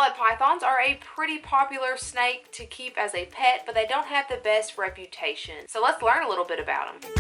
Blood pythons are a pretty popular snake to keep as a pet, but they don't have the best reputation. So let's learn a little bit about them.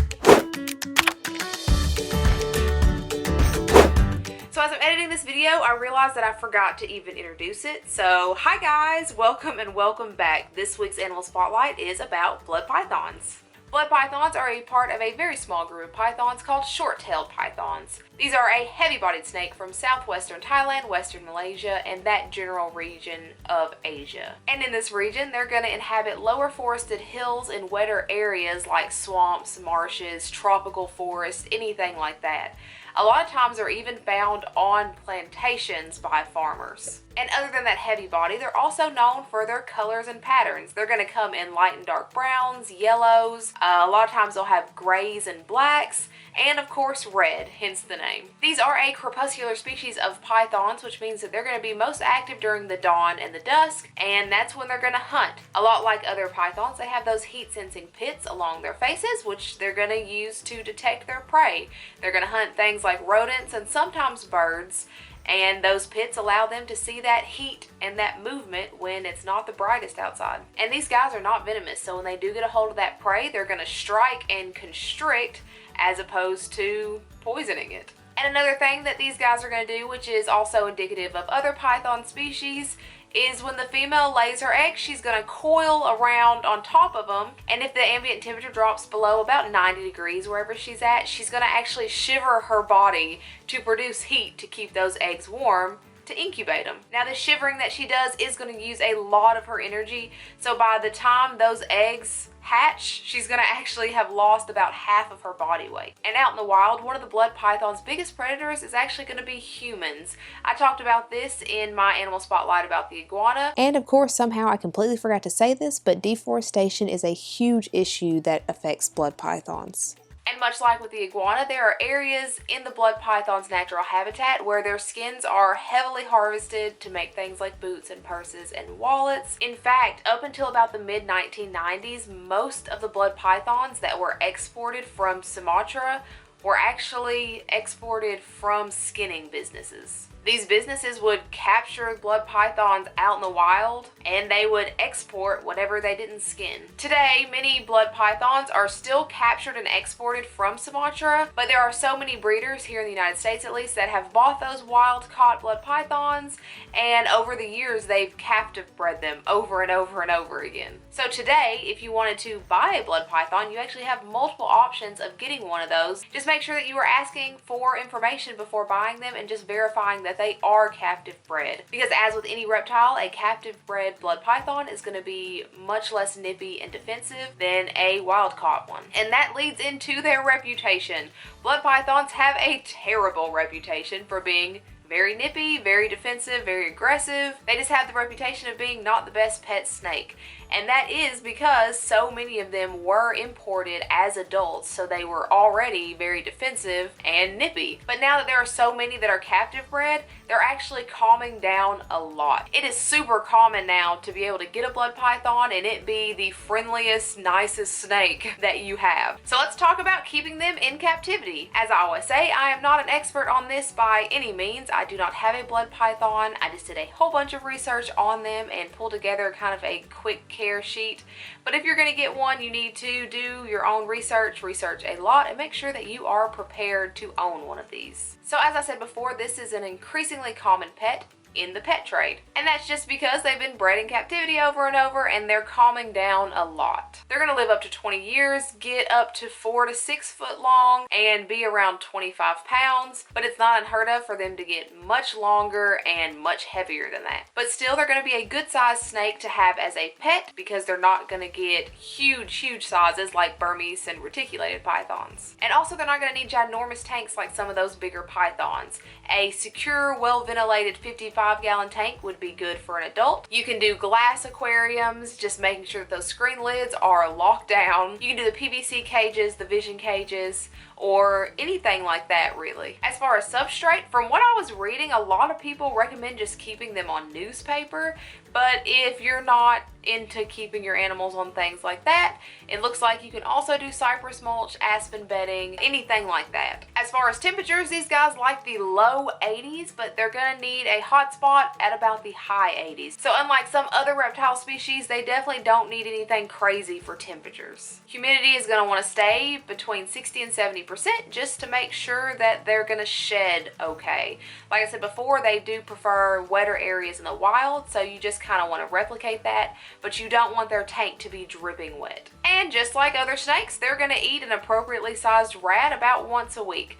So as I'm editing this video, I realized that I forgot to even introduce it. So hi guys, welcome and welcome back. This week's Animal Spotlight is about blood pythons. Blood pythons are a part of a very small group of pythons called short-tailed pythons. These are a heavy-bodied snake from southwestern Thailand, western Malaysia, and that general region of Asia. And in this region, they're going to inhabit lower forested hills and wetter areas like swamps, marshes, tropical forests, anything like that. A lot of times they're even found on plantations by farmers. And other than that heavy body, they're also known for their colors and patterns. They're going to come in light and dark browns, yellows, a lot of times they'll have grays and blacks, and of course red, hence the name. These are a crepuscular species of pythons, which means that they're going to be most active during the dawn and the dusk, and that's when they're going to hunt. A lot like other pythons, they have those heat-sensing pits along their faces, which they're going to use to detect their prey. They're going to hunt things like rodents and sometimes birds, and those pits allow them to see that heat and that movement when it's not the brightest outside. And these guys are not venomous, so when they do get a hold of that prey, they're going to strike and constrict as opposed to poisoning it. And another thing that these guys are going to do, which is also indicative of other python species, is when the female lays her eggs, she's going to coil around on top of them, and if the ambient temperature drops below about 90 degrees wherever she's at, she's going to actually shiver her body to produce heat to keep those eggs warm to incubate them. Now the shivering that she does is going to use a lot of her energy, so by the time those eggs hatch, she's going to actually have lost about half of her body weight. And out in the wild, one of the blood python's biggest predators is actually going to be humans. I talked about this in my Animal Spotlight about the iguana. And of course, somehow I completely forgot to say this, but deforestation is a huge issue that affects blood pythons. And much like with the iguana, there are areas in the blood python's natural habitat where their skins are heavily harvested to make things like boots and purses and wallets. In fact, up until about the mid-1990s, most of the blood pythons that were exported from Sumatra were actually exported from skinning businesses. These businesses would capture blood pythons out in the wild, and they would export whatever they didn't skin. Today, many blood pythons are still captured and exported from Sumatra, but there are so many breeders here in the United States at least that have bought those wild-caught blood pythons, and over the years they've captive bred them over and over and over again. So today, if you wanted to buy a blood python, you actually have multiple options of getting one of those. Just make sure that you are asking for information before buying them and just verifying that they are captive bred. Because as with any reptile, a captive bred blood python is going to be much less nippy and defensive than a wild caught one. And that leads into their reputation. Blood pythons have a terrible reputation for being very nippy, very defensive, very aggressive. They just have the reputation of being not the best pet snake. And that is because so many of them were imported as adults, so they were already very defensive and nippy. But now that there are so many that are captive bred, they're actually calming down a lot. It is super common now to be able to get a blood python and it be the friendliest, nicest snake that you have. So let's talk about keeping them in captivity. As I always say, I am not an expert on this by any means. I do not have a blood python. I just did a whole bunch of research on them and pulled together kind of a quick care sheet. But if you're going to get one, you need to do your own research a lot, and make sure that you are prepared to own one of these. So as I said before, this is an increasingly common pet in the pet trade. And that's just because they've been bred in captivity over and over, and they're calming down a lot. They're going to live up to 20 years, get up to 4 to 6 foot long, and be around 25 pounds, but it's not unheard of for them to get much longer and much heavier than that. But still, they're going to be a good sized snake to have as a pet because they're not going to get huge sizes like Burmese and reticulated pythons. And also, they're not going to need ginormous tanks like some of those bigger pythons. A secure, well-ventilated 55-gallon tank would be good for an adult. You can do glass aquariums, just making sure that those screen lids are locked down. You can do the PVC cages, the vision cages, or anything like that really. As far as substrate, from what I was reading, a lot of people recommend just keeping them on newspaper, but if you're not into keeping your animals on things like that, it looks like you can also do cypress mulch, aspen bedding, anything like that. As far as temperatures, these guys like the low 80s, but they're gonna need a hot spot at about the high 80s. So unlike some other reptile species, they definitely don't need anything crazy for temperatures. Humidity is going to want to stay between 60 and 70% just to make sure that they're going to shed okay. Like I said before, they do prefer wetter areas in the wild, so you just kind of want to replicate that, but you don't want their tank to be dripping wet. And just like other snakes, they're going to eat an appropriately sized rat about once a week.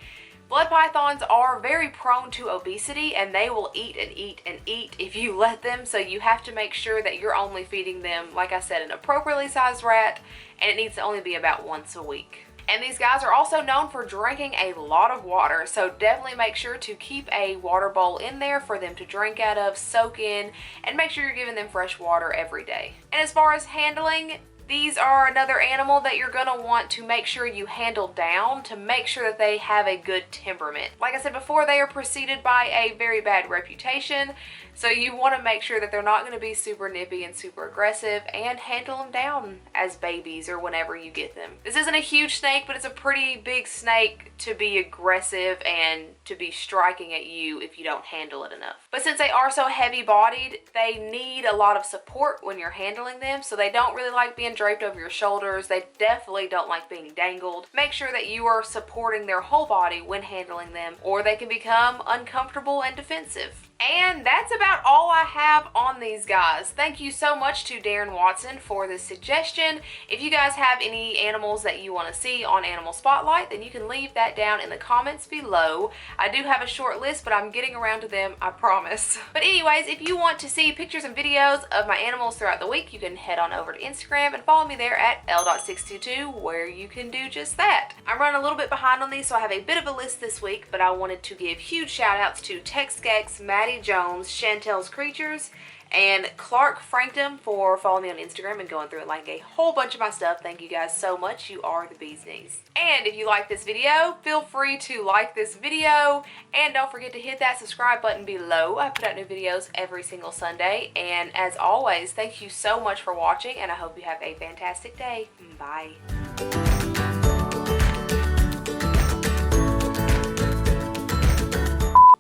Blood pythons are very prone to obesity, and they will eat and eat and eat if you let them, so you have to make sure that you're only feeding them, like I said, an appropriately sized rat, and it needs to only be about once a week. And these guys are also known for drinking a lot of water, so definitely make sure to keep a water bowl in there for them to drink out of, soak in, and make sure you're giving them fresh water every day. And as far as handling, these are another animal that you're going to want to make sure you handle down to make sure that they have a good temperament. Like I said before, they are preceded by a very bad reputation, so you want to make sure that they're not going to be super nippy and super aggressive, and handle them down as babies or whenever you get them. This isn't a huge snake, but it's a pretty big snake to be aggressive and to be striking at you if you don't handle it enough. But since they are so heavy bodied, they need a lot of support when you're handling them, so they don't really like being draped over your shoulders. They definitely don't like being dangled. Make sure that you are supporting their whole body when handling them, or they can become uncomfortable and defensive. And that's about all I have on these guys. Thank you so much to Darren Watson for this suggestion. If you guys have any animals that you want to see on Animal Spotlight, then you can leave that down in the comments below. I do have a short list, but I'm getting around to them, I promise. But anyways, if you want to see pictures and videos of my animals throughout the week, you can head on over to Instagram and follow me there at Elle.622, where you can do just that. I'm running a little bit behind on these, so I have a bit of a list this week, but I wanted to give huge shout outs to Texgex, Maddie Jones, Chantel's Creatures, and Clark Frankdom for following me on Instagram and going through and liking a whole bunch of my stuff. Thank you guys so much. You are the bee's knees. And if you like this video, feel free to like this video, and don't forget to hit that subscribe button below. I put out new videos every single Sunday, and as always, thank you so much for watching, and I hope you have a fantastic day. Bye.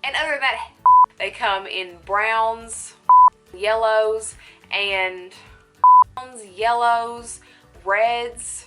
And other than that, they come in browns, yellows, and yellows, reds.